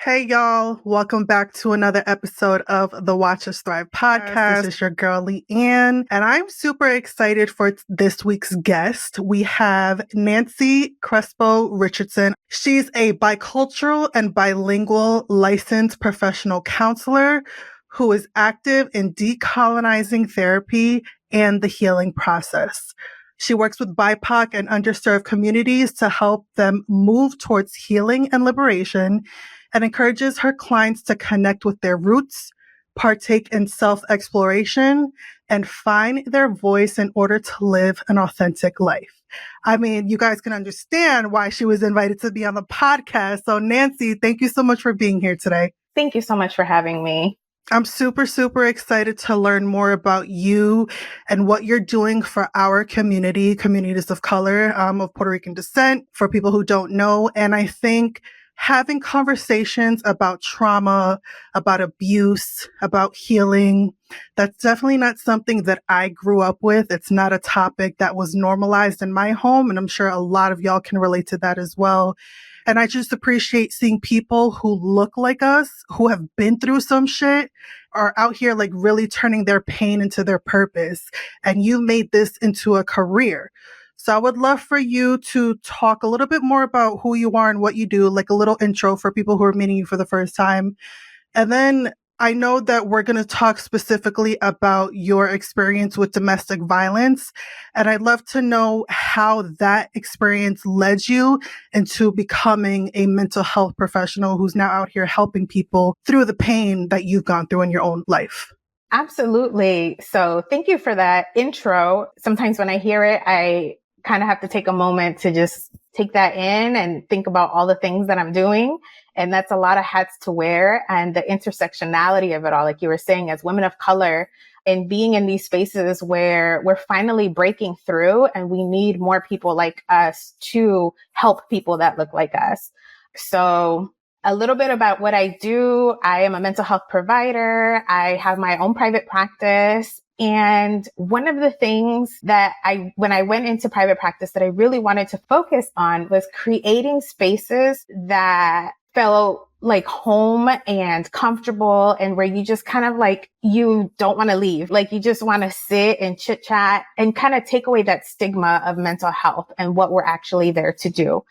Hey, y'all. Welcome back to another episode of the Watch Us Thrive podcast. This is your girl, Leanne, and I'm super excited for this week's guest. We have Nancy Crespo-Richardson. She's a bicultural and bilingual licensed professional counselor who is active in decolonizing therapy and the healing process. She works with BIPOC and underserved communities to help them move towards healing and liberation, and encourages her clients to connect with their roots, partake in self-exploration, and find their voice in order to live an authentic life. I mean, you guys can understand why she was invited to be on the podcast. So Nancy, thank you so much for being here today. Thank you so much for having me. I'm super, super excited to learn more about you and what you're doing for our communities of color, of Puerto Rican descent, for people who don't know. And I think having conversations about trauma, about abuse, about healing, that's definitely not something that I grew up with. It's not a topic that was normalized in my home. And I'm sure a lot of y'all can relate to that as well. And I just appreciate seeing people who look like us, who have been through some shit, are out here like really turning their pain into their purpose. And you made this into a career. So I would love for you to talk a little bit more about who you are and what you do, like a little intro for people who are meeting you for the first time. And then I know that we're going to talk specifically about your experience with domestic violence. And I'd love to know how that experience led you into becoming a mental health professional who's now out here helping people through the pain that you've gone through in your own life. Absolutely. So thank you for that intro. Sometimes when I hear it, I kind of have to take a moment to just take that in and think about all the things that I'm doing. And that's a lot of hats to wear, and the intersectionality of it all, like you were saying, as women of color, and being in these spaces where we're finally breaking through, and we need more people like us to help people that look like us. So a little bit about what I do. I am a mental health provider. I have my own private practice. And one of the things that when I went into private practice that I really wanted to focus on was creating spaces that felt like home and comfortable, and where you just kind of like, you don't want to leave. Like you just want to sit and chit chat and kind of take away that stigma of mental health and what we're actually there to do.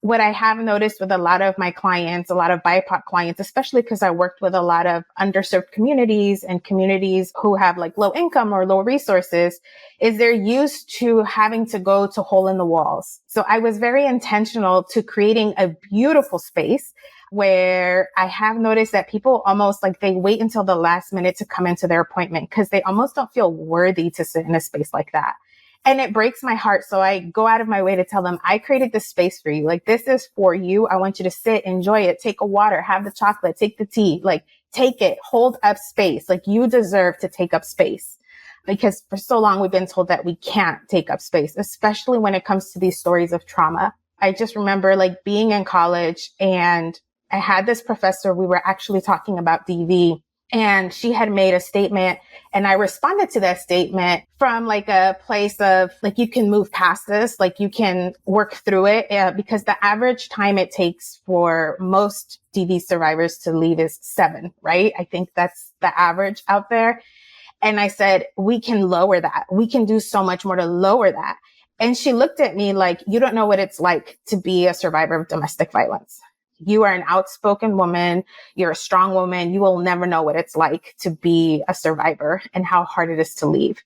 What I have noticed with a lot of my clients, a lot of BIPOC clients, especially because I worked with a lot of underserved communities and communities who have like low income or low resources, is they're used to having to go to hole in the walls. So I was very intentional to creating a beautiful space where I have noticed that people almost like they wait until the last minute to come into their appointment because they almost don't feel worthy to sit in a space like that. And it breaks my heart. So I go out of my way to tell them, I created this space for you. Like, this is for you. I want you to sit, enjoy it, take a water, have the chocolate, take the tea, like take it, hold up space. Like you deserve to take up space, because for so long we've been told that we can't take up space, especially when it comes to these stories of trauma. I just remember like being in college, and I had this professor, we were actually talking about DV, and she had made a statement, and I responded to that statement from like a place of like, you can move past this, like you can work through it, because the average time it takes for most DV survivors to leave is 7, right? I think that's the average out there. And I said, we can lower that. We can do so much more to lower that. And she looked at me like, you don't know what it's like to be a survivor of domestic violence. You are an outspoken woman. You're a strong woman. You will never know what it's like to be a survivor and how hard it is to leave.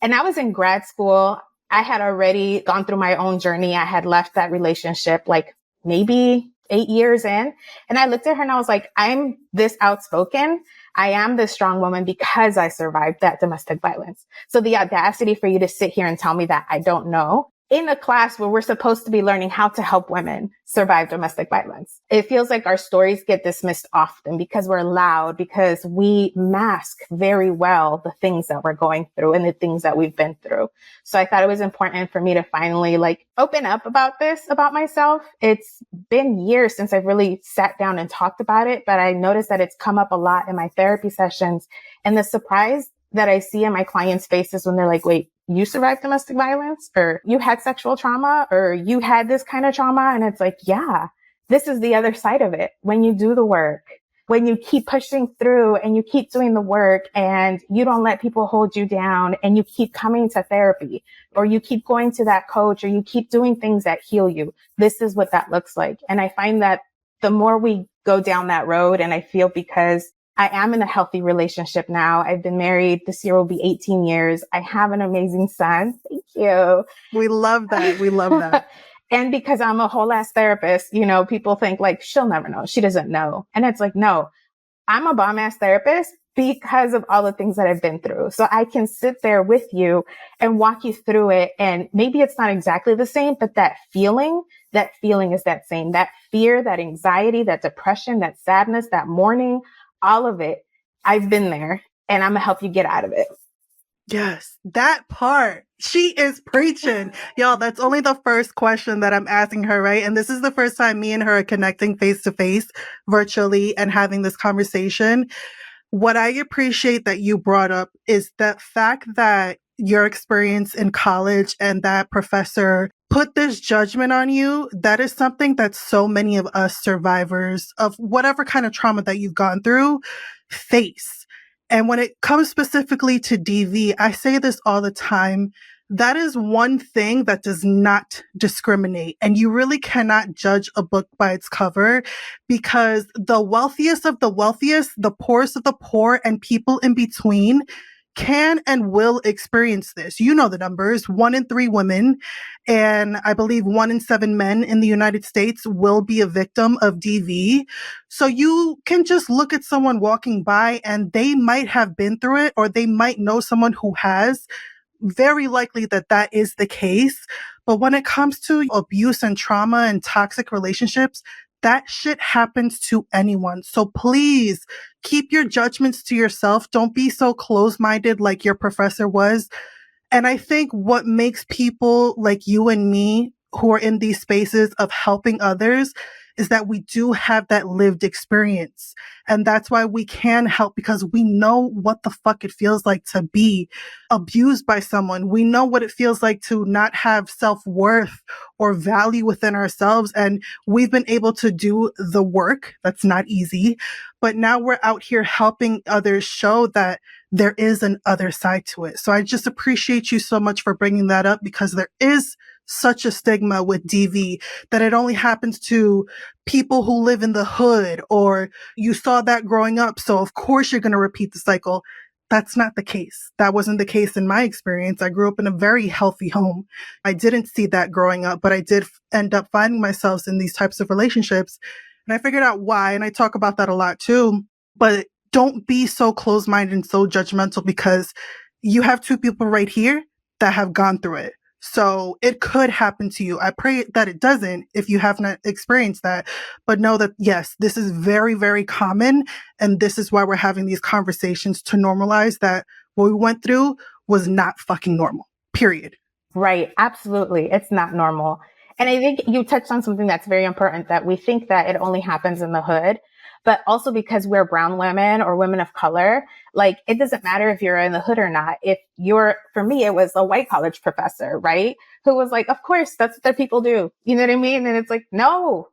And I was in grad school. I had already gone through my own journey. I had left that relationship like maybe 8 years in. And I looked at her and I was like, I'm this outspoken. I am this strong woman because I survived that domestic violence. So the audacity for you to sit here and tell me that I don't know in a class where we're supposed to be learning how to help women survive domestic violence. It feels like our stories get dismissed often because we're loud, because we mask very well the things that we're going through and the things that we've been through. So I thought it was important for me to finally like open up about this, about myself. It's been years since I've really sat down and talked about it, but I noticed that it's come up a lot in my therapy sessions. And the surprise that I see in my clients' faces when they're like, wait, you survived domestic violence, or you had sexual trauma, or you had this kind of trauma. And it's like, yeah. this is the other side of it. When you do the work, when you keep pushing through and you keep doing the work and you don't let people hold you down and you keep coming to therapy or you keep going to that coach or you keep doing things that heal you, this is what that looks like. And I find that the more we go down that road, and I feel because I am in a healthy relationship now. I've been married. This year will be 18 years. I have an amazing son. Thank you. We love that. We love that. And because I'm a whole ass therapist, you know, people think like, she'll never know. She doesn't know. And it's like, no, I'm a bomb ass therapist because of all the things that I've been through. So I can sit there with you and walk you through it. And maybe it's not exactly the same, but that feeling is that same. That fear, that anxiety, that depression, that sadness, that mourning, all of it. I've been there and I'm gonna help you get out of it. Yes, that part. She is preaching. Y'all, that's only the first question that I'm asking her, right? And this is the first time me and her are connecting face to face virtually and having this conversation. What I appreciate that you brought up is the fact that your experience in college and that professor put this judgment on you. That is something that so many of us survivors of whatever kind of trauma that you've gone through face. And when it comes specifically to DV, I say this all the time. That is one thing that does not discriminate. And you really cannot judge a book by its cover because the wealthiest of the wealthiest, the poorest of the poor, and people in between can and will experience this. You know the numbers. 1 in 3 women and I believe 1 in 7 men in the United States will be a victim of DV. So you can just look at someone walking by and they might have been through it or they might know someone who has. Very likely that that is the case. But when it comes to abuse and trauma and toxic relationships, that shit happens to anyone. So please keep your judgments to yourself. Don't be so closed-minded like your professor was. And I think what makes people like you and me who are in these spaces of helping others is that we do have that lived experience. And that's why we can help because we know what the fuck it feels like to be abused by someone. We know what it feels like to not have self-worth or value within ourselves. And we've been able to do the work. That's not easy. But now we're out here helping others show that there is an other side to it. So I just appreciate you so much for bringing that up because there is such a stigma with DV that it only happens to people who live in the hood or you saw that growing up. So of course you're going to repeat the cycle. That's not the case. That wasn't the case in my experience. I grew up in a very healthy home. I didn't see that growing up, but I did end up finding myself in these types of relationships. And I figured out why. And I talk about that a lot too, but don't be so closed-minded and so judgmental because you have 2 people right here that have gone through it. So it could happen to you. I pray that it doesn't if you have not experienced that. But know that, yes, this is very, very common. And this is why we're having these conversations to normalize that what we went through was not fucking normal, period. Right. Absolutely. It's not normal. And I think you touched on something that's very important, that we think that it only happens in the hood, but also because we're brown women or women of color, like it doesn't matter if you're in the hood or not. If you're, for me, it was a white college professor, right? Who was like, of course, that's what their people do. You know what I mean? And it's like, no,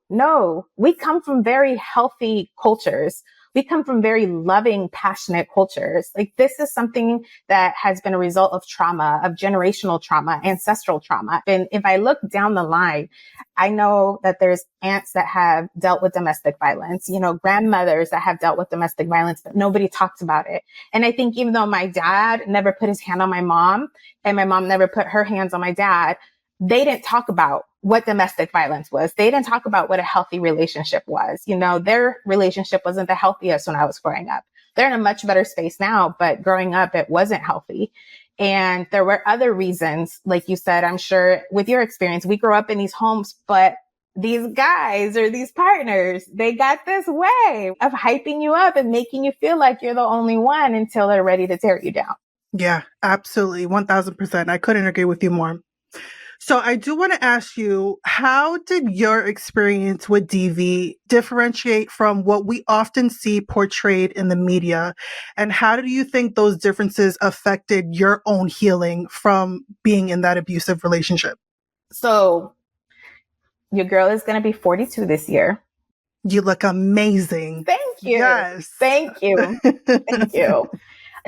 we come from very healthy cultures. We come from very loving, passionate cultures. Like this is something that has been a result of trauma, of generational trauma, ancestral trauma. And if I look down the line, I know that there's aunts that have dealt with domestic violence, you know, grandmothers that have dealt with domestic violence, but nobody talks about it. And I think even though my dad never put his hand on my mom and my mom never put her hands on my dad, they didn't talk about what domestic violence was. They didn't talk about what a healthy relationship was. You know, their relationship wasn't the healthiest when I was growing up. They're in a much better space now, but growing up, it wasn't healthy. And there were other reasons, like you said, I'm sure with your experience, we grew up in these homes, but these guys or these partners, they got this way of hyping you up and making you feel like you're the only one until they're ready to tear you down. Yeah, absolutely. 1000%. I couldn't agree with you more. So I do want to ask you, how did your experience with DV differentiate from what we often see portrayed in the media? And how do you think those differences affected your own healing from being in that abusive relationship? So your girl is going to be 42 this year. You look amazing. Thank you. Yes. Thank you. Thank you.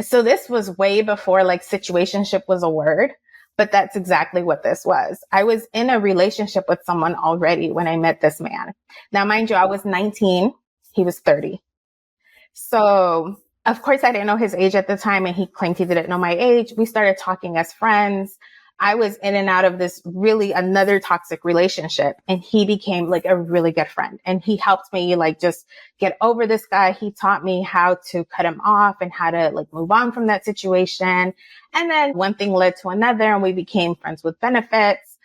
So this was way before like situationship was a word, but that's exactly what this was. I was in a relationship with someone already when I met this man. Now, mind you, I was 19. He was 30. So of course I didn't know his age at the time, and he claimed he didn't know my age. We started talking as friends. I was in and out of this really another toxic relationship, and he became like a really good friend, and he helped me like just get over this guy. He taught me how to cut him off and how to like move on from that situation. And then one thing led to another, and we became friends with benefits.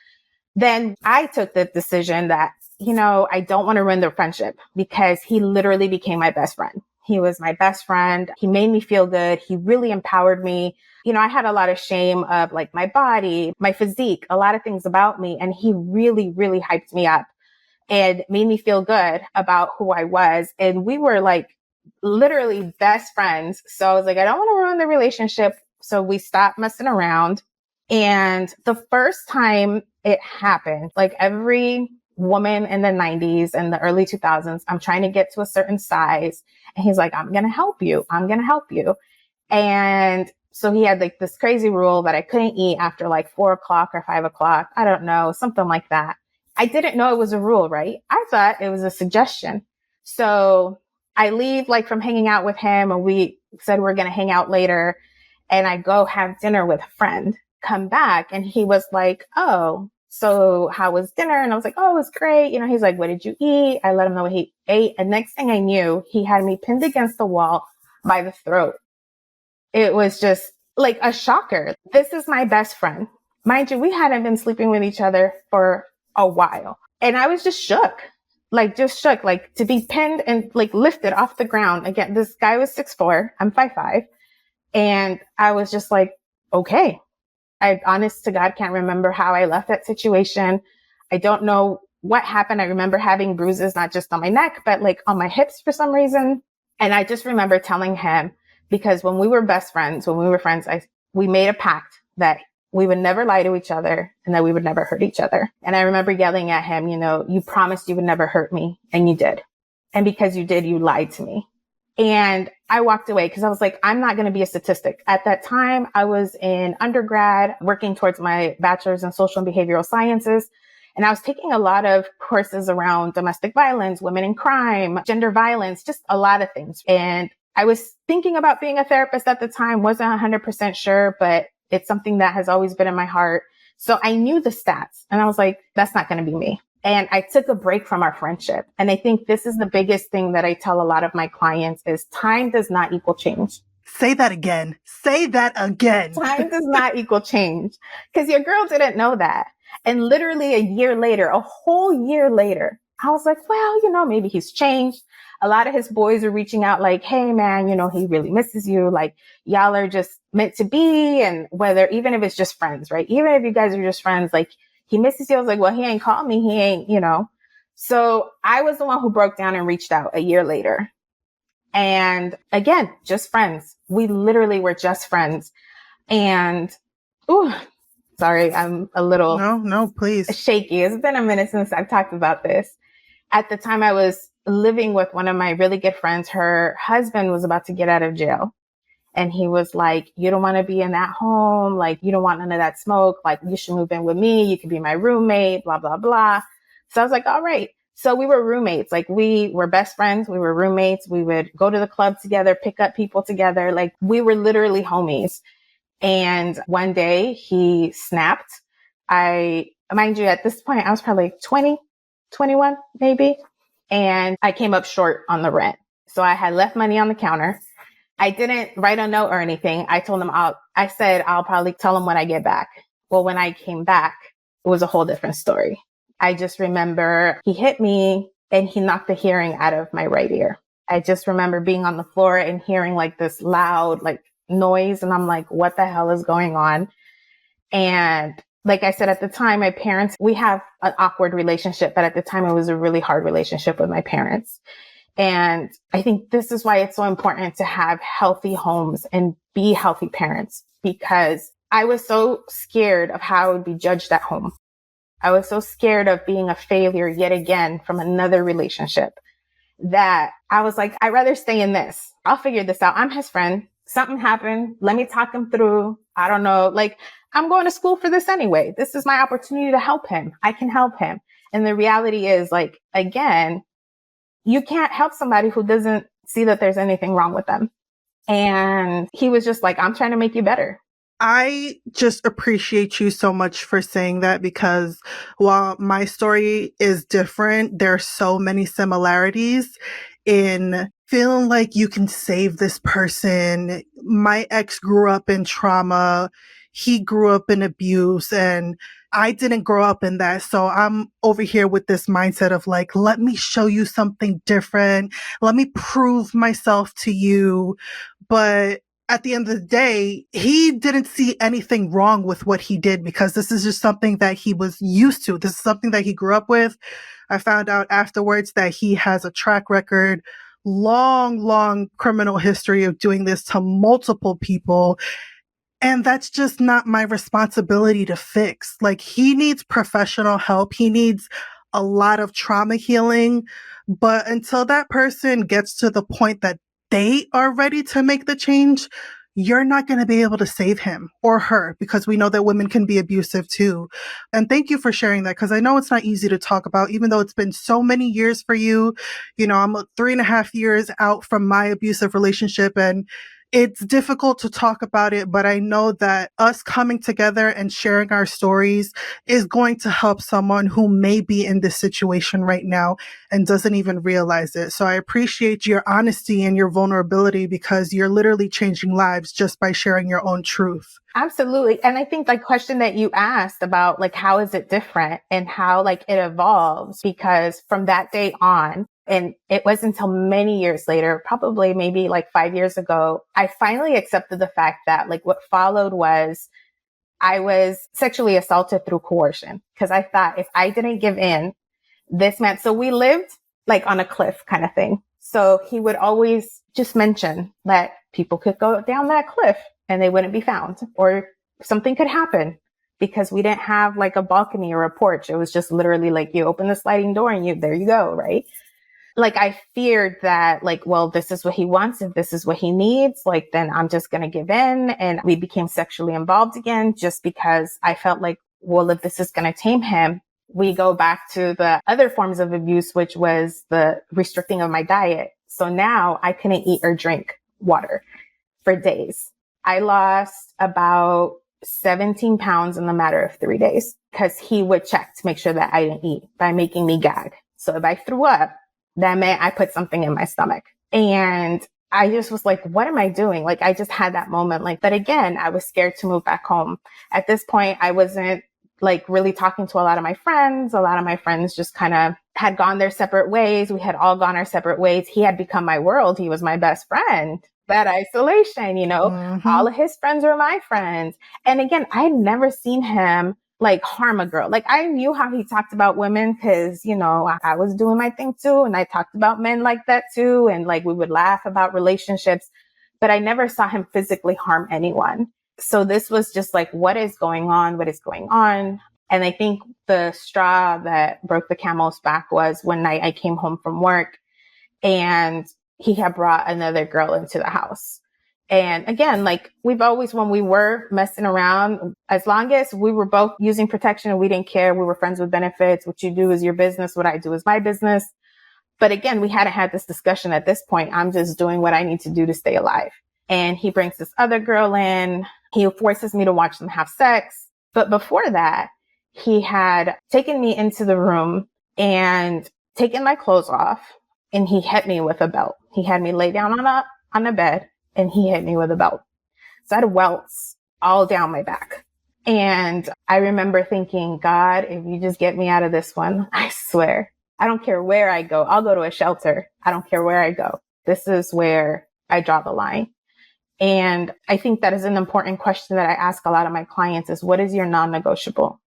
Then I took the decision that, I don't want to ruin the friendship, because he literally became my best friend. He was my best friend. He made me feel good. He really empowered me. I had a lot of shame of like my body, my physique, a lot of things about me. And he really, really hyped me up and made me feel good about who I was. And we were like literally best friends. So I was like, I don't want to ruin the relationship. So we stopped messing around. And the first time it happened, like every woman in the 90s and the early 2000s, I'm trying to get to a certain size. And he's like, I'm going to help you. I'm going to help you. And so he had like this crazy rule that I couldn't eat after like 4 o'clock or 5 o'clock. I don't know, something like that. I didn't know it was a rule, right? I thought it was a suggestion. So I leave like from hanging out with him, and we said we're going to hang out later. And I go have dinner with a friend, come back, and he was like, oh, so how was dinner? And I was like, oh, it was great. He's like, what did you eat? I let him know what he ate. And next thing I knew, he had me pinned against the wall by the throat. It was just like a shocker. This is my best friend. Mind you, we hadn't been sleeping with each other for a while. And I was just shook, like to be pinned and like lifted off the ground. Again, this guy was 6'4", I'm 5'5". And I was just like, okay. I honest to God can't remember how I left that situation. I don't know what happened. I remember having bruises, not just on my neck, but like on my hips for some reason. And I just remember telling him, because when we were best friends, when we were friends, we made a pact that we would never lie to each other and that we would never hurt each other. And I remember yelling at him, you promised you would never hurt me, and you did. And because you did, you lied to me. And I walked away because I was like, I'm not going to be a statistic. At that time, I was in undergrad working towards my bachelor's in social and behavioral sciences. And I was taking a lot of courses around domestic violence, women in crime, gender violence, just a lot of things. And I was thinking about being a therapist at the time, wasn't 100% sure, but it's something that has always been in my heart. So I knew the stats, and I was like, that's not going to be me. And I took a break from our friendship. And I think this is the biggest thing that I tell a lot of my clients is time does not equal change. Say that again. Say that again. Time does not equal change, because your girl didn't know that. And literally a year later, a whole year later, I was like, well, maybe he's changed. A lot of his boys are reaching out like, hey man, he really misses you. Like y'all are just meant to be. And even if it's just friends, right? Even if you guys are just friends, like he misses you. I was like, well, he ain't called me. He ain't, So I was the one who broke down and reached out a year later. And again, just friends. We literally were just friends. And, sorry, I'm a little No, please. shaky. It's been a minute since I've talked about this. At the time I was living with one of my really good friends. Her husband was about to get out of jail. And he was like, you don't want to be in that home. Like, you don't want none of that smoke. Like, you should move in with me. You could be my roommate, blah, blah, blah. So I was like, all right. So we were roommates. Like, we were best friends. We were roommates. We would go to the club together, pick up people together. Like, we were literally homies. And one day he snapped. Mind you, at this point, I was probably 20, 21, maybe. And I came up short on the rent. So I had left money on the counter. I didn't write a note or anything. I told him I said, I'll probably tell him when I get back. Well, when I came back, it was a whole different story. I just remember he hit me and he knocked the hearing out of my right ear. I just remember being on the floor and hearing like this loud, like noise. And I'm like, what the hell is going on? And like I said, at the time, my parents, we have an awkward relationship, but at the time it was a really hard relationship with my parents. And I think this is why it's so important to have healthy homes and be healthy parents, because I was so scared of how I would be judged at home. I was so scared of being a failure yet again from another relationship. that I was like, I'd rather stay in this. I'll figure this out. I'm his friend. Something happened. Let me talk him through. I don't know. Like, I'm going to school for this anyway. This is my opportunity to help him. I can help him. And the reality is, like, again, you can't help somebody who doesn't see that there's anything wrong with them. And he was just like, I'm trying to make you better. I just appreciate you so much for saying that, because while my story is different, there are so many similarities in feeling like you can save this person. My ex grew up in trauma. He grew up in abuse, and I didn't grow up in that. So I'm over here with this mindset of like, let me show you something different. Let me prove myself to you. But at the end of the day, he didn't see anything wrong with what he did, because this is just something that he was used to. This is something that he grew up with. I found out afterwards that he has a track record, long criminal history of doing this to multiple people. And that's just not my responsibility to fix. Like, he needs professional help. He needs a lot of trauma healing. But until that person gets to the point that they are ready to make the change, you're not going to be able to save him or her, because we know that women can be abusive too. And thank you for sharing that, because I know it's not easy to talk about, even though it's been so many years for you. You know, I'm 3.5 years out from my abusive relationship, and it's difficult to talk about it, but I know that us coming together and sharing our stories is going to help someone who may be in this situation right now and doesn't even realize it. So I appreciate your honesty and your vulnerability, because you're literally changing lives just by sharing your own truth. Absolutely. And I think the question that you asked about, like, how is it different and how, like, it evolves, because from that day on, and it wasn't until many years later, probably maybe like 5 years ago, I finally accepted the fact that, like, what followed was I was sexually assaulted through coercion, because I thought if I didn't give in, this meant, so we lived like on a cliff kind of thing. So he would always just mention that people could go down that cliff and they wouldn't be found, or something could happen, because we didn't have like a balcony or a porch. It was just literally like, you open the sliding door and there you go. Right. Like, I feared that, like, well, this is what he wants. If this is what he needs, like, then I'm just going to give in. And we became sexually involved again, just because I felt like, well, if this is going to tame him, we go back to the other forms of abuse, which was the restricting of my diet. So now I couldn't eat or drink water for days. I lost about 17 pounds in the matter of 3 days, because he would check to make sure that I didn't eat by making me gag. So if I threw up, that meant I put something in my stomach. And I just was like, what am I doing? Like, I just had that moment. Like, but again, I was scared to move back home. At this point, I wasn't like really talking to a lot of my friends. A lot of my friends just kind of had gone their separate ways. We had all gone our separate ways. He had become my world. He was my best friend. That isolation, all of his friends were my friends. And again, I had never seen him like harm a girl. Like, I knew how he talked about women, because, I was doing my thing too. And I talked about men like that too. And like, we would laugh about relationships, but I never saw him physically harm anyone. So this was just like, what is going on? What is going on? And I think the straw that broke the camel's back was one night I came home from work and he had brought another girl into the house. And again, like, we've always, when we were messing around, as long as we were both using protection and we didn't care, we were friends with benefits. What you do is your business. What I do is my business. But again, we hadn't had this discussion at this point. I'm just doing what I need to do to stay alive. And he brings this other girl in. He forces me to watch them have sex. But before that, he had taken me into the room and taken my clothes off, and he hit me with a belt. He had me lay down on a bed, and he hit me with a belt. So I had welts all down my back. And I remember thinking, God, if you just get me out of this one, I swear, I don't care where I go. I'll go to a shelter. I don't care where I go. This is where I draw the line. And I think that is an important question that I ask a lot of my clients is, what is your non-negotiable?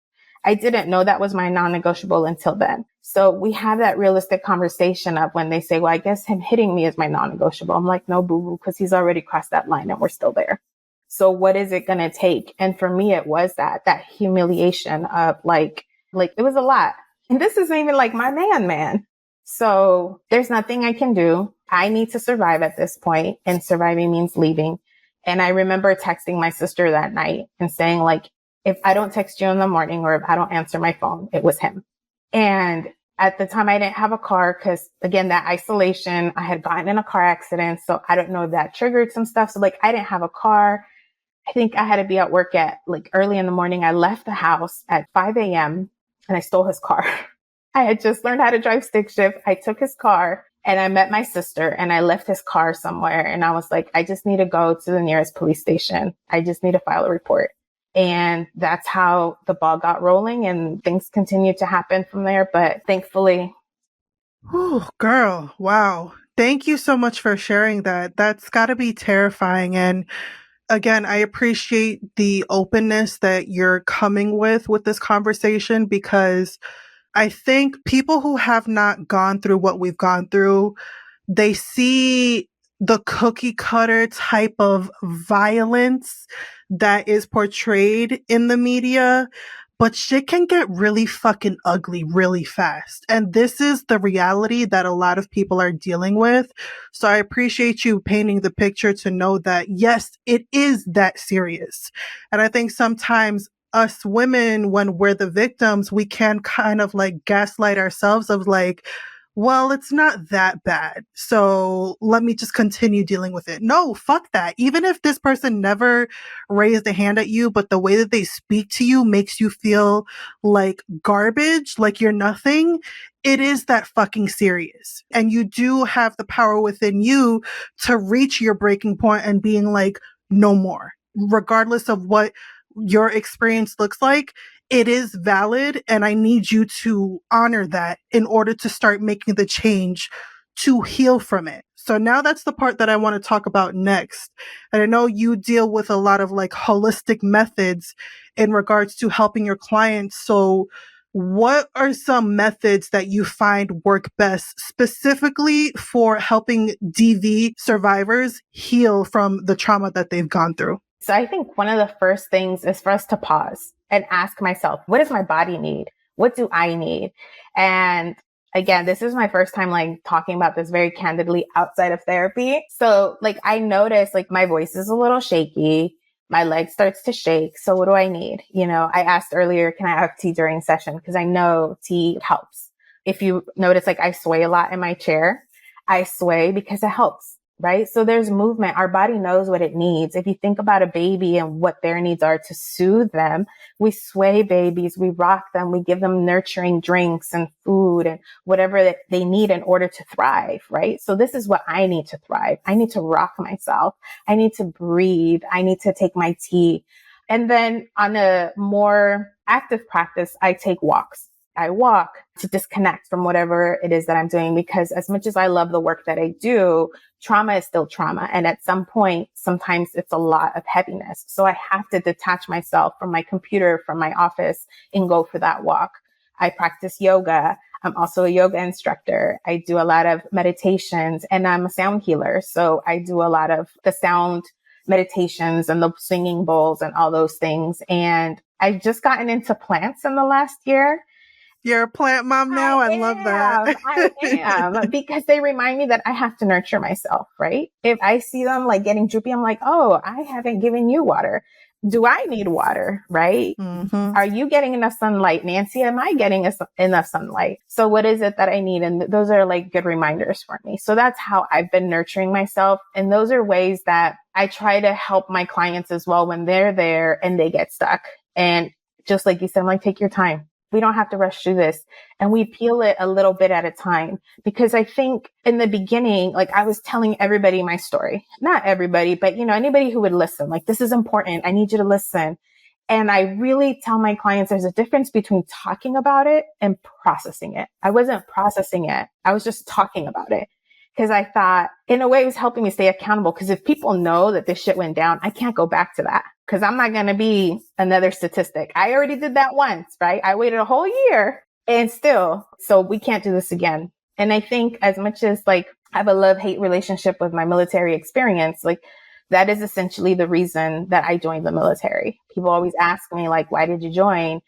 I didn't know that was my non-negotiable until then. So we have that realistic conversation of when they say, well, I guess him hitting me is my non-negotiable. I'm like, no, boo-boo, because he's already crossed that line and we're still there. So what is it going to take? And for me, it was that humiliation of like it was a lot. And this isn't even like my man. So there's nothing I can do. I need to survive at this point, and surviving means leaving. And I remember texting my sister that night and saying, like, if I don't text you in the morning or if I don't answer my phone, it was him. And at the time I didn't have a car because, again, that isolation, I had gotten in a car accident. So I don't know if that triggered some stuff. So like I didn't have a car. I think I had to be at work at like early in the morning. I left the house at 5 a.m. and I stole his car. I had just learned how to drive stick shift. I took his car and I met my sister and I left his car somewhere. And I was like, I just need to go to the nearest police station. I just need to file a report. And that's how the ball got rolling and things continued to happen from there. But thankfully. Oh, girl. Wow. Thank you so much for sharing that. That's got to be terrifying. And again, I appreciate the openness that you're coming with this conversation, because I think people who have not gone through what we've gone through, they see the cookie cutter type of violence that is portrayed in the media, but shit can get really fucking ugly really fast. And this is the reality that a lot of people are dealing with. So I appreciate you painting the picture to know that, yes, it is that serious. And I think sometimes us women, when we're the victims, we can kind of like gaslight ourselves of like, well, it's not that bad, so let me just continue dealing with it. No, fuck that. Even if this person never raised a hand at you, but the way that they speak to you makes you feel like garbage, like you're nothing, it is that fucking serious. And you do have the power within you to reach your breaking point and being like, no more. Regardless of what your experience looks like, it is valid, and I need you to honor that in order to start making the change to heal from it. So now that's the part that I want to talk about next. And I know you deal with a lot of like holistic methods in regards to helping your clients. So what are some methods that you find work best specifically for helping DV survivors heal from the trauma that they've gone through? So I think one of the first things is for us to pause and ask myself, what does my body need? What do I need? And again, this is my first time like talking about this very candidly outside of therapy. So like I noticed like my voice is a little shaky. My leg starts to shake. So what do I need? You know, I asked earlier, can I have tea during session? Because I know tea helps. If you notice, like I sway a lot in my chair, I sway because it helps. Right? So there's movement. Our body knows what it needs. If you think about a baby and what their needs are to soothe them, we sway babies, we rock them, we give them nurturing drinks and food and whatever that they need in order to thrive, right? So this is what I need to thrive. I need to rock myself. I need to breathe. I need to take my tea. And then on a more active practice, I take walks. I walk to disconnect from whatever it is that I'm doing, because as much as I love the work that I do, trauma is still trauma. And at some point, sometimes it's a lot of heaviness. So I have to detach myself from my computer, from my office, and go for that walk. I practice yoga. I'm also a yoga instructor. I do a lot of meditations, and I'm a sound healer. So I do a lot of the sound meditations and the singing bowls and all those things. And I've just gotten into plants in the last year. You're a plant mom now. I love that. I am, because they remind me that I have to nurture myself, right? If I see them like getting droopy, I'm like, oh, I haven't given you water. Do I need water, right? Mm-hmm. Are you getting enough sunlight, Nancy? Am I getting enough sunlight? So what is it that I need? And those are like good reminders for me. So that's how I've been nurturing myself. And those are ways that I try to help my clients as well when they're there and they get stuck. And just like you said, I'm like, take your time. We don't have to rush through this. And we peel it a little bit at a time. Because I think in the beginning, like I was telling everybody my story, not everybody, but you know, anybody who would listen, like, this is important. I need you to listen. And I really tell my clients there's a difference between talking about it and processing it. I wasn't processing it. I was just talking about it. Because I thought, in a way, it was helping me stay accountable. Because if people know that this shit went down, I can't go back to that. Because I'm not going to be another statistic. I already did that once, right? I waited a whole year and still. So we can't do this again. And I think as much as like I have a love-hate relationship with my military experience, like that is essentially the reason that I joined the military. People always ask me like, why did you join?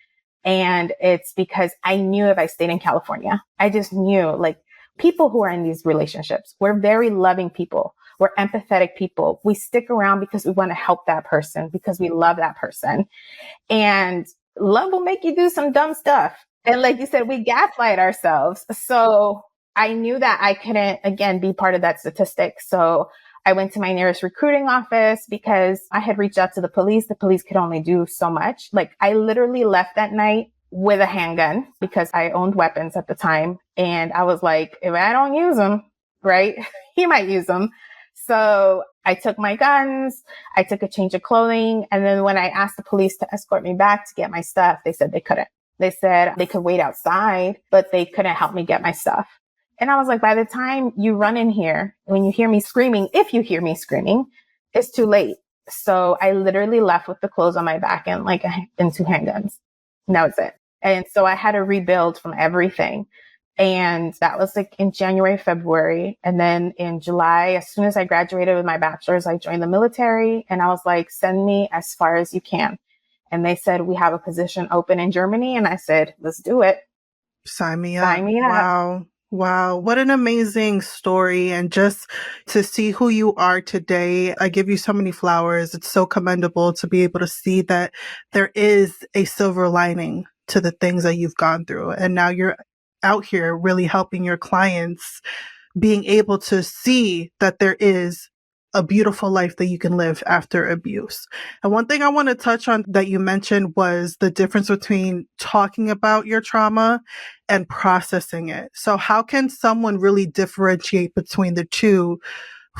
And it's because I knew if I stayed in California, I just knew like people who are in these relationships. We're very loving people. We're empathetic people. We stick around because we want to help that person, because we love that person. And love will make you do some dumb stuff. And like you said, we gaslight ourselves. So I knew that I couldn't, again, be part of that statistic. So I went to my nearest recruiting office because I had reached out to the police. The police could only do so much. Like, I literally left that night with a handgun because I owned weapons at the time. And I was like, if I don't use them, right, he might use them. So I took my guns, I took a change of clothing. And then when I asked the police to escort me back to get my stuff, they said they couldn't. They said they could wait outside, but they couldn't help me get my stuff. And I was like, by the time you run in here, when you hear me screaming, if you hear me screaming, it's too late. So I literally left with the clothes on my back and two handguns. And that was it. And so I had to rebuild from everything. And that was like in January, February. And then in July, as soon as I graduated with my bachelor's, I joined the military. And I was like, send me as far as you can. And they said, we have a position open in Germany. And I said, let's do it. Sign me up. Sign me up. Wow. Wow. What an amazing story. And just to see who you are today, I give you so many flowers. It's so commendable to be able to see that there is a silver lining to the things that you've gone through. And now you're out here really helping your clients being able to see that there is a beautiful life that you can live after abuse. And one thing I want to touch on that you mentioned was the difference between talking about your trauma and processing it. So how can someone really differentiate between the two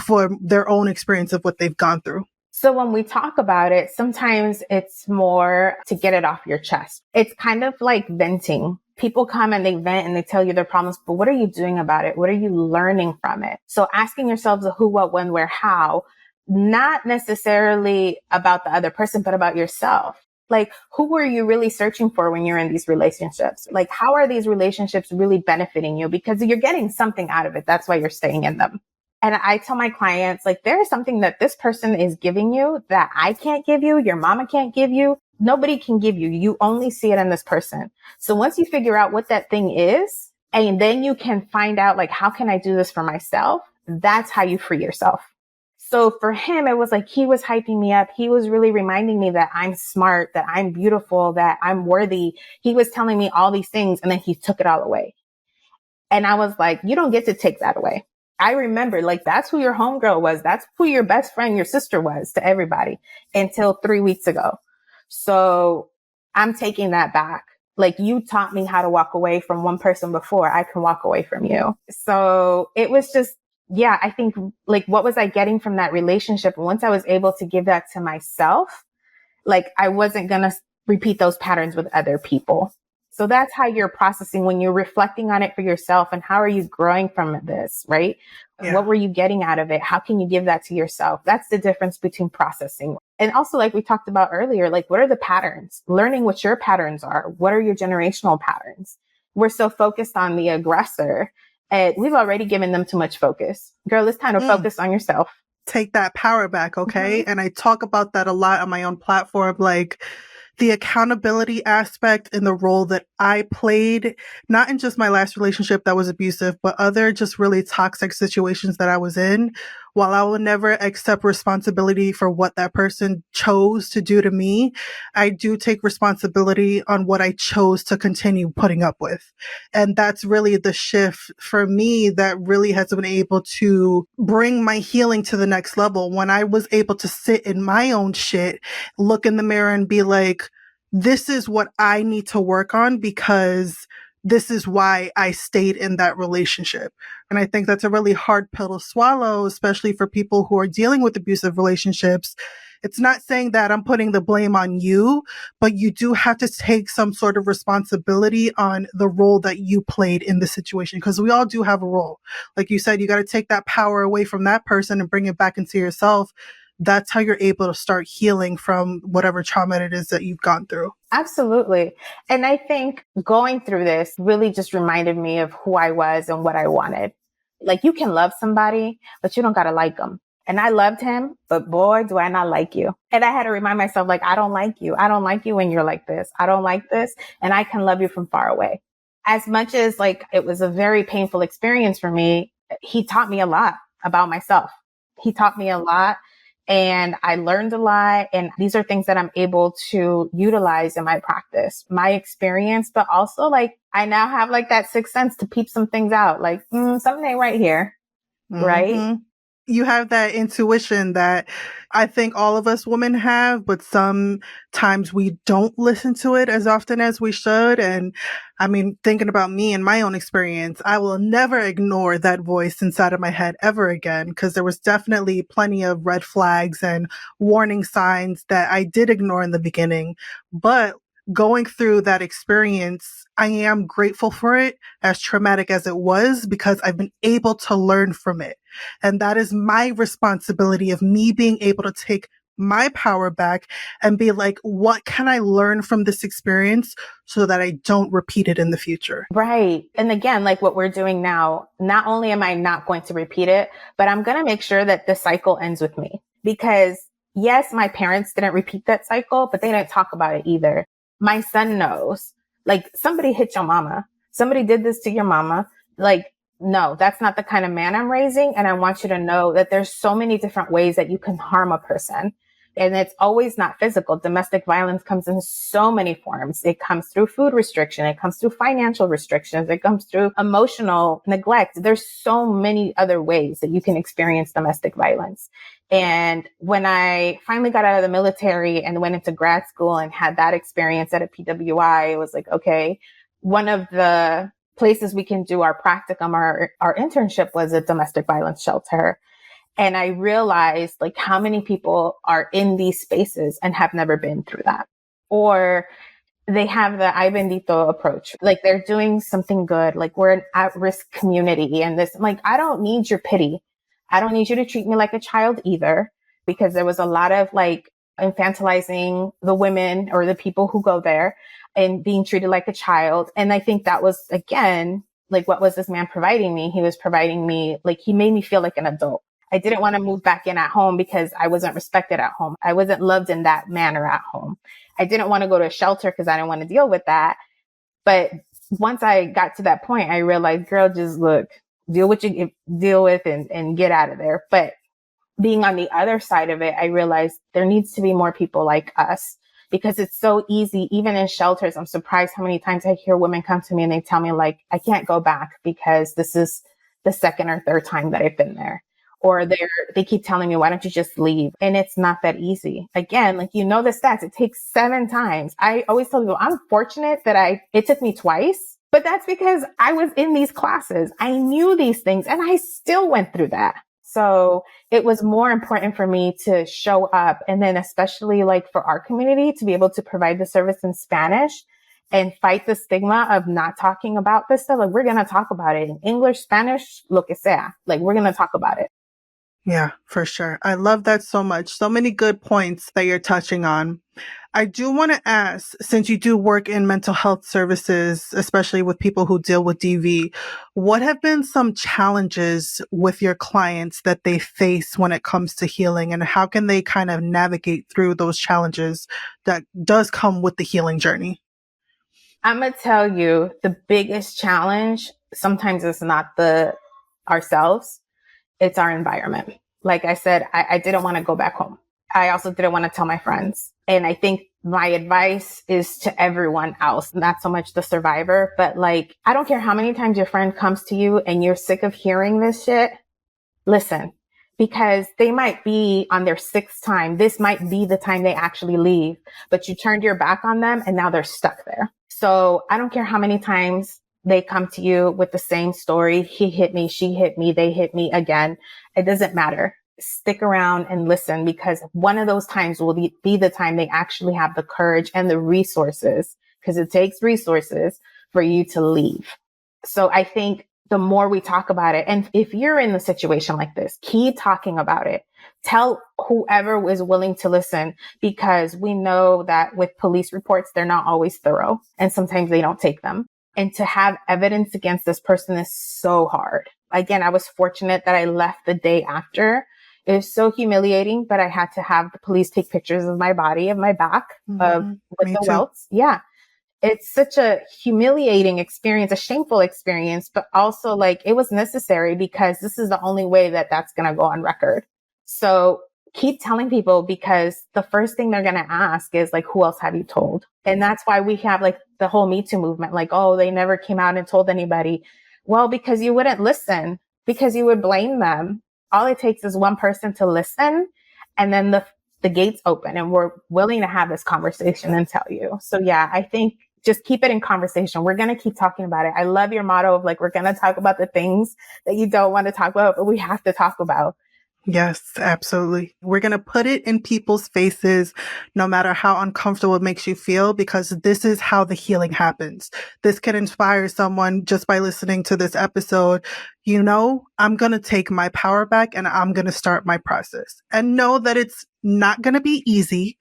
for their own experience of what they've gone through? So when we talk about it, sometimes it's more to get it off your chest. It's kind of like venting. People come and they vent and they tell you their problems, but what are you doing about it? What are you learning from it? So asking yourselves the who, what, when, where, how, not necessarily about the other person, but about yourself. Like, who were you really searching for when you're in these relationships? Like, how are these relationships really benefiting you? Because you're getting something out of it. That's why you're staying in them. And I tell my clients, like, there is something that this person is giving you that I can't give you, your mama can't give you, nobody can give you. You only see it in this person. So once you figure out what that thing is, and then you can find out, like, how can I do this for myself? That's how you free yourself. So for him, it was like he was hyping me up. He was really reminding me that I'm smart, that I'm beautiful, that I'm worthy. He was telling me all these things, and then he took it all away. And I was like, you don't get to take that away. I remember, like, that's who your homegirl was. That's who your best friend, your sister was to everybody until 3 weeks ago. So I'm taking that back. Like, you taught me how to walk away from one person before I can walk away from you. So it was just, yeah, I think, like, what was I getting from that relationship? And once I was able to give that to myself, like, I wasn't going to repeat those patterns with other people. So that's how you're processing when you're reflecting on it for yourself, and how are you growing from this, right? Yeah. What were you getting out of it? How can you give that to yourself? That's the difference between processing. And also, like we talked about earlier, like, what are the patterns? Learning what your patterns are. What are your generational patterns? We're so focused on the aggressor, and we've already given them too much focus. Girl, it's time to focus on yourself. Take that power back, okay? Mm-hmm. And I talk about that a lot on my own platform, like the accountability aspect and the role that I played, not in just my last relationship that was abusive, but other just really toxic situations that I was in. While I will never accept responsibility for what that person chose to do to me, I do take responsibility on what I chose to continue putting up with. And that's really the shift for me that really has been able to bring my healing to the next level. When I was able to sit in my own shit, look in the mirror and be like, this is what I need to work on because this is why I stayed in that relationship. And I think that's a really hard pill to swallow, especially for people who are dealing with abusive relationships. It's not saying that I'm putting the blame on you, but you do have to take some sort of responsibility on the role that you played in the situation, because we all do have a role. Like you said, you got to take that power away from that person and bring it back into yourself. That's how you're able to start healing from whatever trauma it is that you've gone through. Absolutely. And I think going through this really just reminded me of who I was and what I wanted. Like, you can love somebody, but you don't got to like them. And I loved him, but boy, do I not like you. And I had to remind myself, like, I don't like you. I don't like you when you're like this. I don't like this. And I can love you from far away. as much as like it was a very painful experience for me, he taught me a lot about myself. He taught me a lot and I learned a lot. And these are things that I'm able to utilize in my practice, my experience, but also like I now have like that sixth sense to peep some things out, like something ain't right here. Right. Mm-hmm. You have that intuition that I think all of us women have, but sometimes we don't listen to it as often as we should. And I mean, thinking about me and my own experience, I will never ignore that voice inside of my head ever again, because there was definitely plenty of red flags and warning signs that I did ignore in the beginning. But going through that experience, I am grateful for it, as traumatic as it was, because I've been able to learn from it. And that is my responsibility of me being able to take my power back and be like, what can I learn from this experience so that I don't repeat it in the future? Right. And again, like what we're doing now, not only am I not going to repeat it, but I'm going to make sure that the cycle ends with me. Because yes, my parents didn't repeat that cycle, but they didn't talk about it either. My son knows, like somebody hit your mama. Somebody did this to your mama. Like, no, that's not the kind of man I'm raising. And I want you to know that there's so many different ways that you can harm a person. And it's always not physical. Domestic violence comes in so many forms. It comes through food restriction. It comes through financial restrictions. It comes through emotional neglect. There's so many other ways that you can experience domestic violence. And when I finally got out of the military and went into grad school and had that experience at a PWI, it was like, okay, one of the places we can do our practicum, our internship was a domestic violence shelter. And I realized like how many people are in these spaces and have never been through that. Or they have the ay bendito approach. Like they're doing something good. Like we're an at-risk community and this, like, I don't need your pity. I don't need you to treat me like a child either, because there was a lot of like infantilizing the women or the people who go there and being treated like a child. And I think that was, again, like, what was this man providing me? He was providing me, like, he made me feel like an adult. I didn't want to move back in at home because I wasn't respected at home. I wasn't loved in that manner at home. I didn't want to go to a shelter because I didn't want to deal with that. But once I got to that point, I realized, girl, just look, deal with what you deal with and get out of there. But being on the other side of it, I realized there needs to be more people like us, because it's so easy, even in shelters. I'm surprised how many times I hear women come to me and they tell me like, I can't go back because this is the second or third time that I've been there. Or they keep telling me, why don't you just leave? And it's not that easy. Again, like, you know, the stats, it takes 7 times. I always tell people I'm fortunate that it took me twice, but that's because I was in these classes. I knew these things and I still went through that. So it was more important for me to show up. And then especially like for our community to be able to provide the service in Spanish and fight the stigma of not talking about this stuff. Like, we're going to talk about it in English, Spanish, lo que sea. Like, we're going to talk about it. Yeah, for sure. I love that so much. So many good points that you're touching on. I do want to ask, since you do work in mental health services, especially with people who deal with DV, what have been some challenges with your clients that they face when it comes to healing, and how can they kind of navigate through those challenges that does come with the healing journey? I'm going to tell you, the biggest challenge sometimes is not ourselves. It's our environment. Like I said, I didn't want to go back home. I also didn't want to tell my friends. And I think my advice is to everyone else, not so much the survivor, but like, I don't care how many times your friend comes to you and you're sick of hearing this shit. Listen, because they might be on their 6th time. This might be the time they actually leave, but you turned your back on them and now they're stuck there. So I don't care how many times they come to you with the same story. He hit me, she hit me, they hit me again. It doesn't matter. Stick around and listen, because one of those times will be the time they actually have the courage and the resources, because it takes resources for you to leave. So I think the more we talk about it, and if you're in the situation like this, keep talking about it. Tell whoever is willing to listen, because we know that with police reports, they're not always thorough and sometimes they don't take them. And to have evidence against this person is so hard. Again, I was fortunate that I left the day after. It was so humiliating, but I had to have the police take pictures of my body, of my back, with the welts. Yeah. it's such a humiliating experience, a shameful experience, but also like it was necessary because this is the only way that that's going to go on record. So keep telling people, because the first thing they're going to ask is like, who else have you told? And that's why we have like the whole Me Too movement, like, oh, they never came out and told anybody. Well, because you wouldn't listen, because you would blame them. All it takes is one person to listen, and then the gates open and we're willing to have this conversation and tell you. So yeah, I think just keep it in conversation. We're going to keep talking about it. I love your motto of like, we're going to talk about the things that you don't want to talk about, but we have to talk about. Yes, absolutely. We're going to put it in people's faces, no matter how uncomfortable it makes you feel, because this is how the healing happens. This can inspire someone just by listening to this episode. You know, I'm going to take my power back and I'm going to start my process, and know that it's not going to be easy.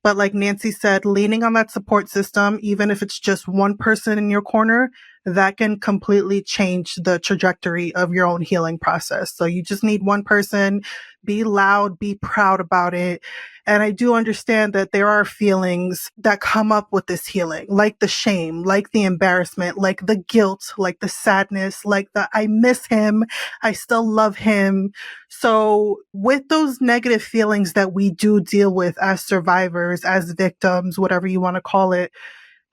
But like Nancy said, leaning on that support system, even if it's just one person in your corner, that can completely change the trajectory of your own healing process. So you just need one person. Be loud, be proud about it. And I do understand that there are feelings that come up with this healing, like the shame, like the embarrassment, like the guilt, like the sadness, like the I miss him, I still love him. So with those negative feelings that we do deal with as survivors, as victims, whatever you want to call it,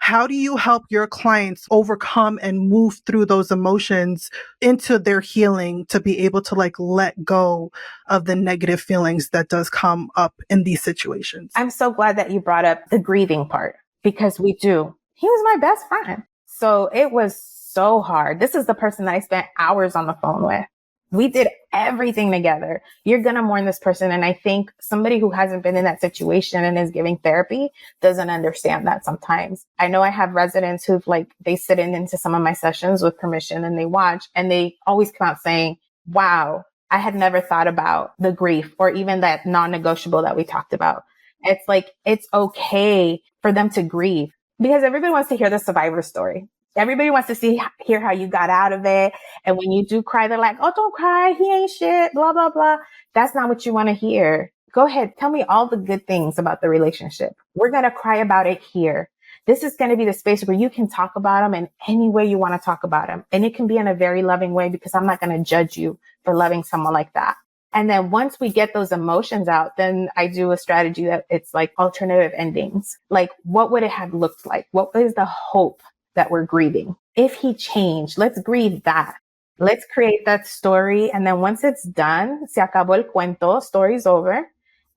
how do you help your clients overcome and move through those emotions into their healing to be able to like let go of the negative feelings that does come up in these situations? I'm so glad that you brought up the grieving part, because we do. He was my best friend. So it was so hard. This is the person that I spent hours on the phone with. We did everything together. You're going to mourn this person. And I think somebody who hasn't been in that situation and is giving therapy doesn't understand that sometimes. I know I have residents who've like, they sit in into some of my sessions with permission and they watch, and they always come out saying, wow, I had never thought about the grief or even that non-negotiable that we talked about. It's like, it's okay for them to grieve, because everybody wants to hear the survivor story. Everybody wants to hear how you got out of it. And when you do cry, they're like, oh, don't cry. He ain't shit, blah, blah, blah. That's not what you want to hear. Go ahead. Tell me all the good things about the relationship. We're going to cry about it here. This is going to be the space where you can talk about them in any way you want to talk about them. And it can be in a very loving way, because I'm not going to judge you for loving someone like that. And then once we get those emotions out, then I do a strategy that it's like alternative endings. Like, what would it have looked like? What is the hope that we're grieving? If he changed, let's grieve that. Let's create that story. And then once it's done, se acabó el cuento, story's over.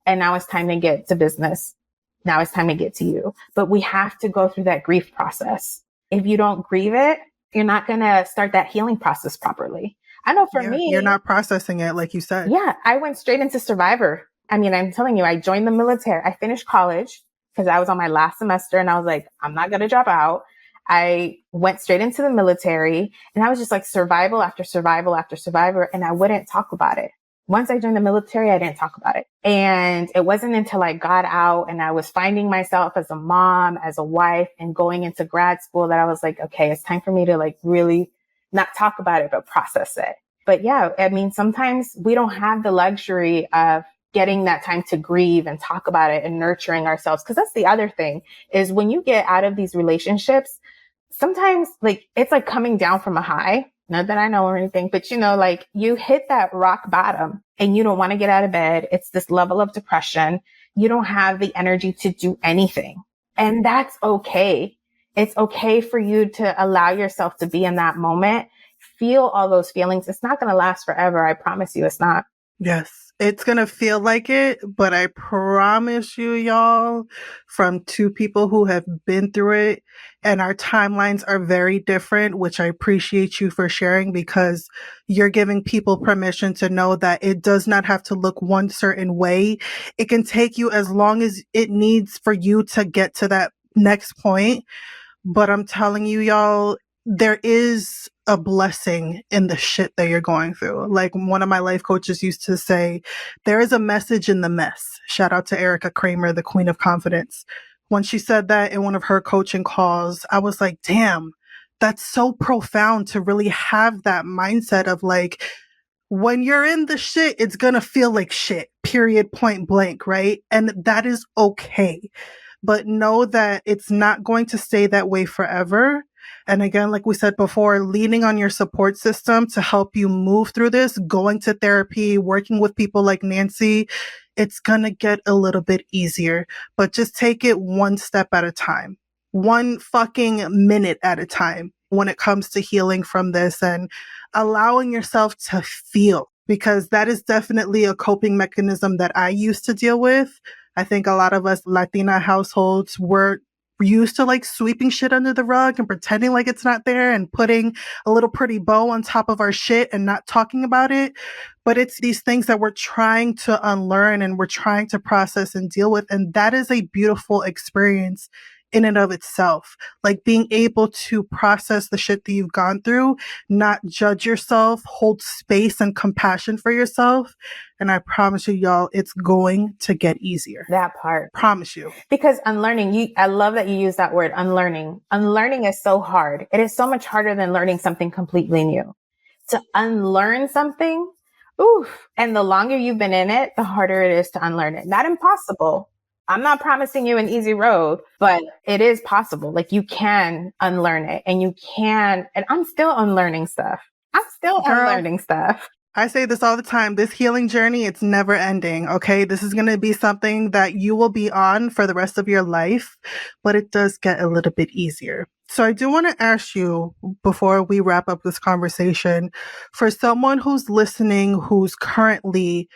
And now it's time to get to business. Now it's time to get to you. But we have to go through that grief process. If you don't grieve it, you're not going to start that healing process properly. I know for me, you're not processing it, like you said. Yeah, I went straight into survivor. I mean, I'm telling you, I joined the military. I finished college because I was on my last semester and I was like, I'm not going to drop out. I went straight into the military and I was just like survival after survival after survivor. And I wouldn't talk about it. Once I joined the military, I didn't talk about it. And it wasn't until I got out and I was finding myself as a mom, as a wife, and going into grad school that I was like, okay, it's time for me to like really not talk about it, but process it. But yeah, I mean, sometimes we don't have the luxury of getting that time to grieve and talk about it and nurturing ourselves. Cause that's the other thing is when you get out of these relationships, sometimes like it's like coming down from a high. Not that I know or anything, but you know, like you hit that rock bottom and you don't want to get out of bed. It's this level of depression. You don't have the energy to do anything. And that's okay. It's okay for you to allow yourself to be in that moment. Feel all those feelings. It's not going to last forever. I promise you it's not. Yes, it's going to feel like it, but I promise you, y'all, from two people who have been through it, and our timelines are very different, which I appreciate you for sharing, because you're giving people permission to know that it does not have to look one certain way. It can take you as long as it needs for you to get to that next point. But I'm telling you, y'all, there is a blessing in the shit that you're going through. Like one of my life coaches used to say, there is a message in the mess. Shout out to Erica Kramer, the queen of confidence. When she said that in one of her coaching calls, I was like, damn, that's so profound to really have that mindset of like, when you're in the shit, it's going to feel like shit, period, point blank, right? And that is okay. but know that it's not going to stay that way forever. And again, like we said before, leaning on your support system to help you move through this, going to therapy, working with people like Nancy, it's going to get a little bit easier, but just take it one step at a time, one fucking minute at a time when it comes to healing from this and allowing yourself to feel, because that is definitely a coping mechanism that I used to deal with. I think a lot of us Latina households were used to like sweeping shit under the rug and pretending like it's not there and putting a little pretty bow on top of our shit and not talking about it. But it's these things that we're trying to unlearn and we're trying to process and deal with. And that is a beautiful experience in and of itself. Like being able to process the shit that you've gone through, not judge yourself, hold space and compassion for yourself. And I promise you, y'all, it's going to get easier. That part. Promise you. Because unlearning, I love that you use that word, unlearning. Unlearning is so hard. It is so much harder than learning something completely new. To unlearn something, oof. And the longer you've been in it, the harder it is to unlearn it. Not impossible. I'm not promising you an easy road, but it is possible. Like you can unlearn it and you can, and I'm still unlearning stuff. I'm still unlearning stuff. I say this all the time. This healing journey, it's never ending. Okay. This is going to be something that you will be on for the rest of your life, but it does get a little bit easier. So I do want to ask you before we wrap up this conversation, for someone who's listening, who's currently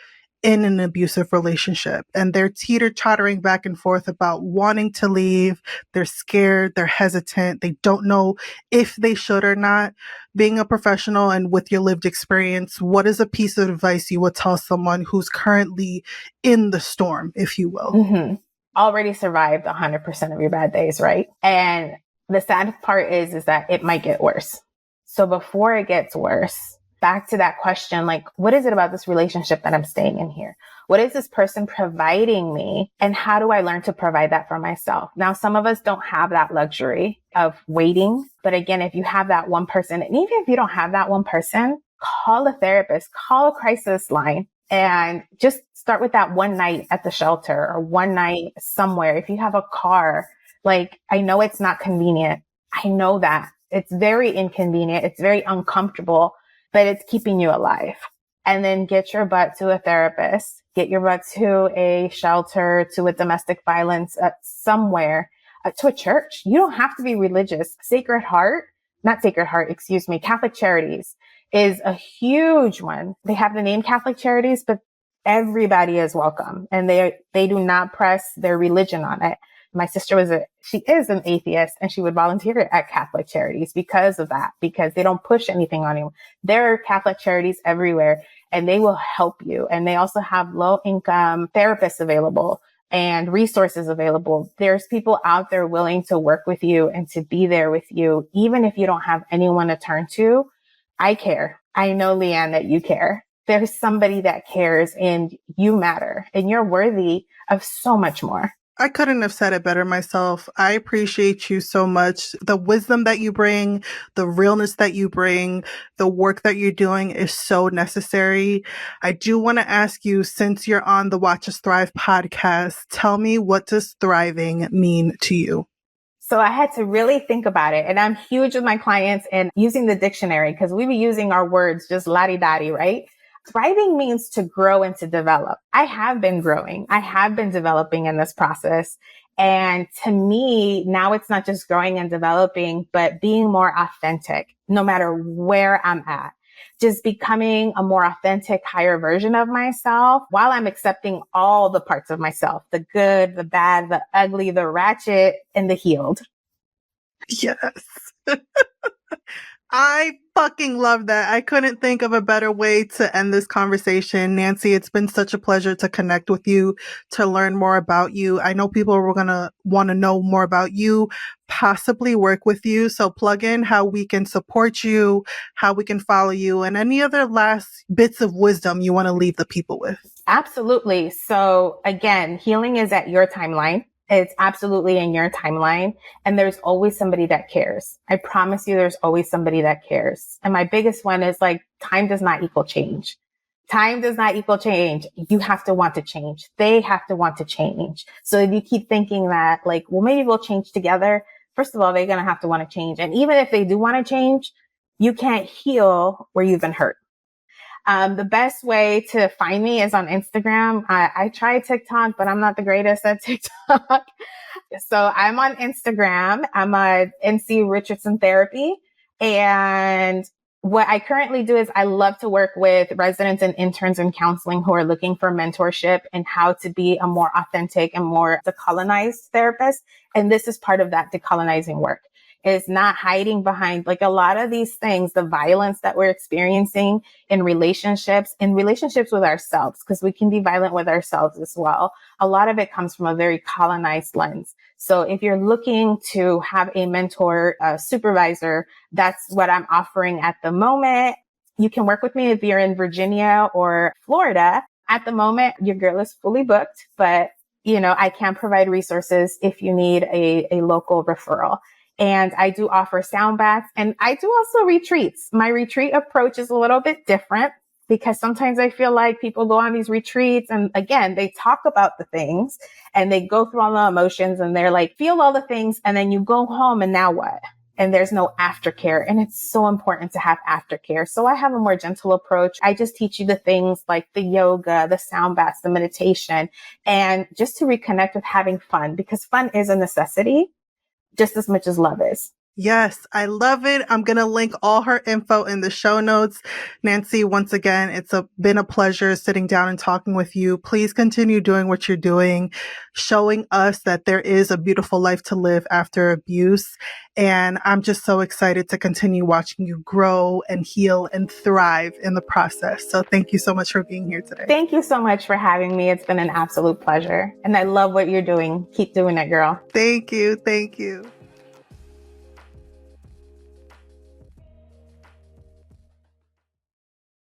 in an abusive relationship and they're teeter-tottering back and forth about wanting to leave. They're scared. They're hesitant. They don't know if they should or not. Being a professional and with your lived experience, what is a piece of advice you would tell someone who's currently in the storm, if you will? Mm-hmm. Already survived 100% of your bad days, right? And the sad part is that it might get worse. So before it gets worse, back to that question, like, what is it about this relationship that I'm staying in here? What is this person providing me? And how do I learn to provide that for myself? Now, some of us don't have that luxury of waiting. But again, if you have that one person, and even if you don't have that one person, call a therapist, call a crisis line, and just start with that one night at the shelter or one night somewhere. If you have a car, like, I know it's not convenient. I know that it's very inconvenient. It's very uncomfortable, but it's keeping you alive. And then get your butt to a therapist, get your butt to a shelter, to a domestic violence, somewhere, to a church. You don't have to be religious. Catholic Charities is a huge one. They have the name Catholic Charities, but everybody is welcome. And they do not press their religion on it. My sister she is an atheist and she would volunteer at Catholic Charities because of that, because they don't push anything on you. There are Catholic Charities everywhere and they will help you. And they also have low income therapists available and resources available. There's people out there willing to work with you and to be there with you. Even if you don't have anyone to turn to, I care. I know, Leanne, that you care. There's somebody that cares and you matter and you're worthy of so much more. I couldn't have said it better myself. I appreciate you so much. The wisdom that you bring, the realness that you bring, the work that you're doing is so necessary. I do want to ask you, since you're on the Watch Us Thrive podcast, tell me, what does thriving mean to you? So I had to really think about it. And I'm huge with my clients and using the dictionary because we be using our words just la-di-da-di, right? Thriving means to grow and to develop. I have been growing. I have been developing in this process. And to me, now it's not just growing and developing, but being more authentic, no matter where I'm at. Just becoming a more authentic, higher version of myself while I'm accepting all the parts of myself, the good, the bad, the ugly, the ratchet, and the healed. Yes. I fucking love that. I couldn't think of a better way to end this conversation. Nancy, it's been such a pleasure to connect with you, to learn more about you. I know people are going to want to know more about you, possibly work with you. So plug in how we can support you, how we can follow you, and any other last bits of wisdom you want to leave the people with. Absolutely. So again, healing is at your timeline. It's absolutely in your timeline. And there's always somebody that cares. I promise you, there's always somebody that cares. And my biggest one is like, time does not equal change. Time does not equal change. You have to want to change. They have to want to change. So if you keep thinking that like, well, maybe we'll change together. First of all, they're going to have to want to change. And even if they do want to change, you can't heal where you've been hurt. The best way to find me is on Instagram. I try TikTok, but I'm not the greatest at TikTok. So I'm on Instagram. I'm a NC Richardson Therapy. And what I currently do is I love to work with residents and interns in counseling who are looking for mentorship and how to be a more authentic and more decolonized therapist. And this is part of that decolonizing work. Is not hiding behind like a lot of these things, the violence that we're experiencing in relationships with ourselves, because we can be violent with ourselves as well. A lot of it comes from a very colonized lens. So if you're looking to have a mentor, a supervisor, that's what I'm offering at the moment. You can work with me if you're in Virginia or Florida. At the moment, your girl is fully booked, but I can provide resources if you need a local referral. And I do offer sound baths, and I do also retreats. My retreat approach is a little bit different because sometimes I feel like people go on these retreats and again, they talk about the things and they go through all the emotions and they're like, feel all the things. And then you go home and now what? And there's no aftercare. And it's so important to have aftercare. So I have a more gentle approach. I just teach you the things like the yoga, the sound baths, the meditation, and just to reconnect with having fun, because fun is a necessity just as much as love is. Yes, I love it. I'm going to link all her info in the show notes. Nancy, once again, it's been a pleasure sitting down and talking with you. Please continue doing what you're doing, showing us that there is a beautiful life to live after abuse. And I'm just so excited to continue watching you grow and heal and thrive in the process. So thank you so much for being here today. Thank you so much for having me. It's been an absolute pleasure. And I love what you're doing. Keep doing it, girl. Thank you. Thank you.